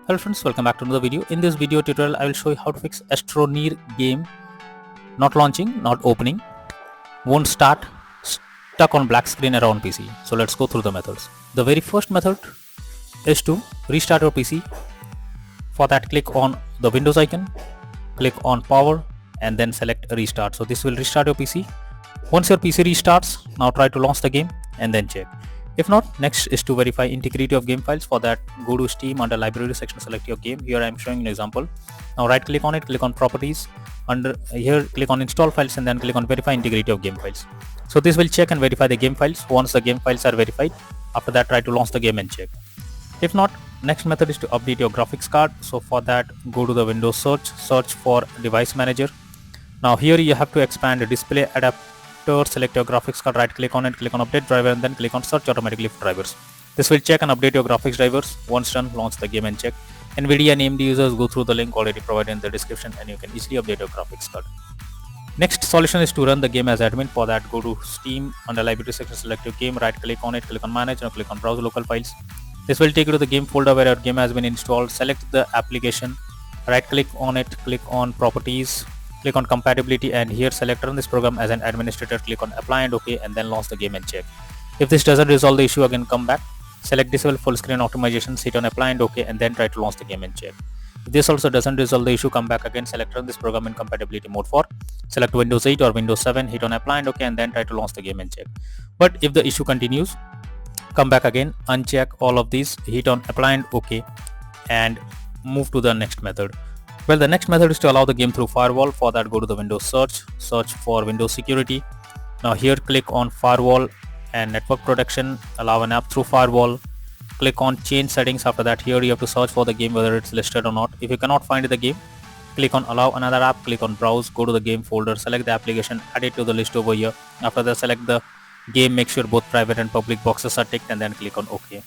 Hello friends, welcome back to another video. In this video tutorial, I will show you how to fix Astroneer game not launching, not opening, won't start, stuck on black screen around PC. So let's go through the methods. The very first method is to restart your PC. For that, click on the Windows icon, click on power and then select restart. So this will restart your PC. Once your PC restarts, now try to launch the game and then check. If not, next is to verify integrity of game files. For that, go to Steam, under library section, select your game. Here I am showing an example. Now right click on it, click on properties. Under here click on install files and then click on verify integrity of game files. So this will check and verify the game files. Once the game files are verified, after that try to launch the game and check. If not, next method is to update your graphics card. So for that, go to the Windows search for device manager. Now here you have to expand the display adapter. Select your graphics card, right click on it, click on update driver and then click on search automatically for drivers. This will check and update your graphics drivers. Once done, launch the game and check. NVIDIA and AMD users, go through the link already provided in the description and you can easily update your graphics card. Next solution is to run the game as admin. For that, go to Steam, under library section, select your game, right click on it, click on manage and click on browse local files. This will take you to the game folder where your game has been installed. Select the application, right click on it, click on properties, click on compatibility and here select run this program as an administrator, click on apply and OK and then launch the game and check. If this doesn't resolve the issue, again come back, select disable full screen optimizations, hit on apply and OK and then try to launch the game and check. If this also doesn't resolve the issue, come back again, select run this program in compatibility mode for, select Windows 8 or Windows 7, hit on apply and OK and then try to launch the game and check. But if the issue continues, come back again, uncheck all of these, hit on apply and OK and move to the next method. Well, the next method is to allow the game through firewall. For that, go to the Windows search for Windows security. Now here click on firewall and network protection, allow an app through firewall. Click on change settings. After that, here you have to search for the game whether it's listed or not. If you cannot find the game, click on allow another app, click on browse, go to the game folder, select the application, add it to the list over here. After that, select the game, make sure both private and public boxes are ticked and then click on OK.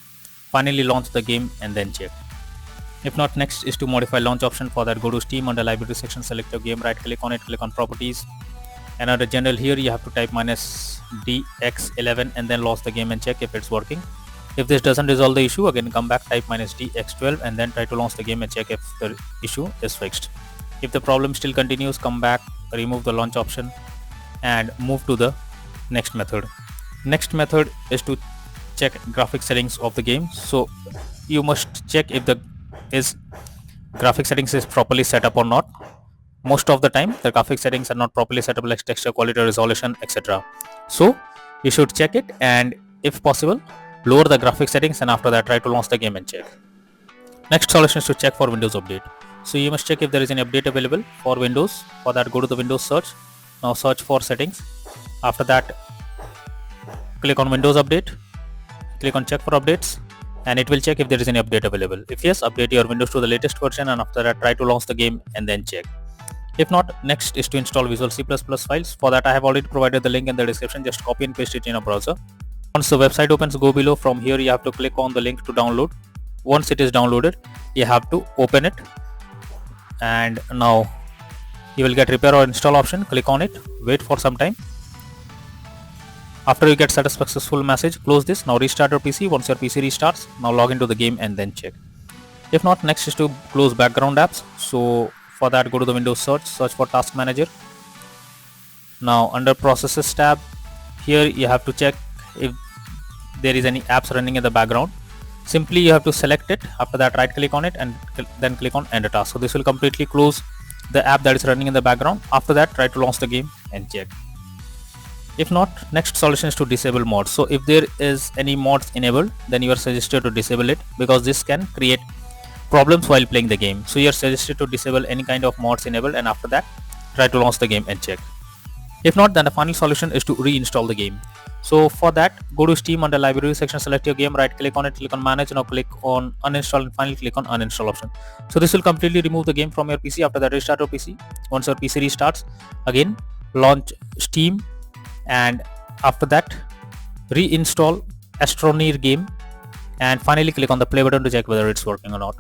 Finally launch the game and then check. If not, next is to modify launch option. For that, go to Steam, under library section, select your game, right click on it, click on properties and under general here you have to type -dx11 and then launch the game and check if it's working. If this doesn't resolve the issue, again come back, type -dx12 and then try to launch the game and check if the issue is fixed. If the problem still continues, come back, remove the launch option and move to the next method. Next method is to check graphic settings of the game. So you must check if the graphic settings is properly set up or not. Most of the time the graphic settings are not properly set up, like texture quality, resolution, etc. So you should check it and if possible lower the graphic settings and after that try to launch the game and check. Next solution is to check for Windows update. So you must check if there is any update available for Windows. For that, go to the Windows search. Now search for settings. After that, click on Windows update, click on check for updates and it will check if there is any update available. If yes, update your Windows to the latest version and after that try to launch the game and then check. If not, next is to install Visual C++ files. For that, I have already provided the link in the description. Just copy and paste it in a browser. Once the website opens, go below. From here you have to click on the link to download. Once it is downloaded, you have to open it and now you will get repair or install option. Click on it, wait for some time. After you get successful message, close this. Now restart your PC. Once your PC restarts, now log into the game and then check. If not, next is to close background apps. So for that, go to the Windows search for task manager. Now under processes tab, here you have to check if there is any apps running in the background. Simply you have to select it. After that, right click on it and then click on end task. So this will completely close the app that is running in the background. After that, try to launch the game and check. If not, next solution is to disable mods. So if there is any mods enabled, then you are suggested to disable it because this can create problems while playing the game. So you are suggested to disable any kind of mods enabled and after that try to launch the game and check. If not, then the final solution is to reinstall the game. So for that, go to Steam, under library section, select your game, right click on it, click on manage, now click on uninstall and finally click on uninstall option. So this will completely remove the game from your PC. After that, restart your PC. Once your PC restarts, again launch Steam and after that reinstall Astroneer game and finally click on the play button to check whether it's working or not.